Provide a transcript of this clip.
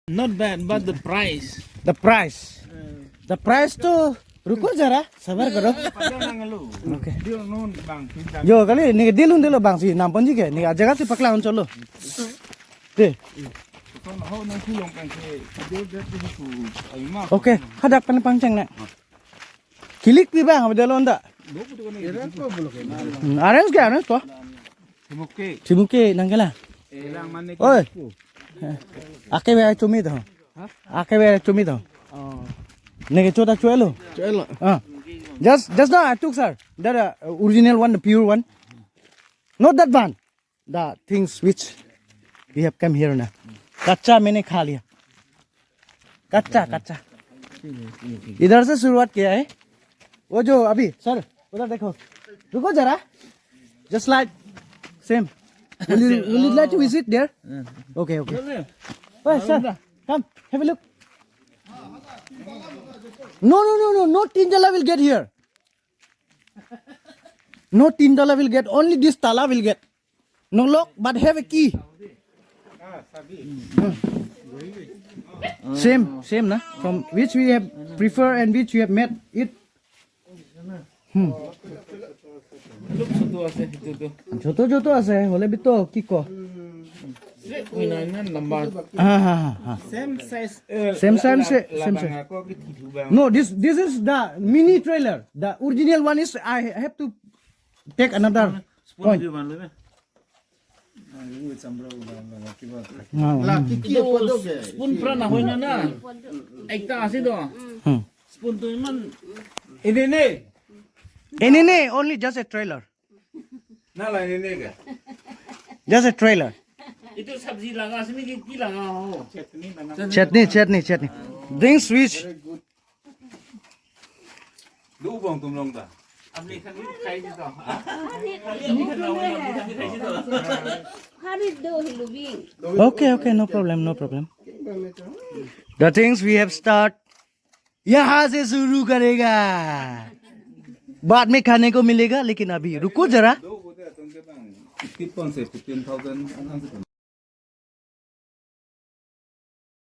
Not bad, but the price. The price to रुको जरा सबर करो ओके यो कली निके दिलुन दिलो बांसी नाम पंजी के निके जगह से पकला हम चलो दे ओके हदक पन पंचंग ना किलिक पिबा हम देलो अंदा अरेंज तो थिमुके नंगला ओए आके वे चुमी तो Nigga, chota chuelo. Just now I took sir. That original one, the pure one. Not that one. The things which we have come here now. कच्चा मैंने खा लिया. कच्चा. इधर से शुरुआत किया है. वो जो अभी सर उधर देखो. रुको जरा. Just like same. Will you like to visit there? Okay. Oh sir, come have a look. No, $10 will get here. No $10 will get. Only this tala will get. No lock, but have a key. Same na. From which we have prefer and which we have met it. Joto ase. Hole bito kiko. Same size. No, this is the mini trailer. The original one is I have to take another point. Spoon pra na hoy na. Ekta ase do. Spoon to man. Inene only just a trailer. Nala inene ka. Just a trailer. Itu sabzi laga sini ki laga ho. Chutney. Drinks which Lu bong tum long ta. Amni khan ni khai ji to. Okay, no problem. The things we have start यहाँ से शुरू करेगा बाद में खाने को मिलेगा लेकिन अभी रुको जरा 15,000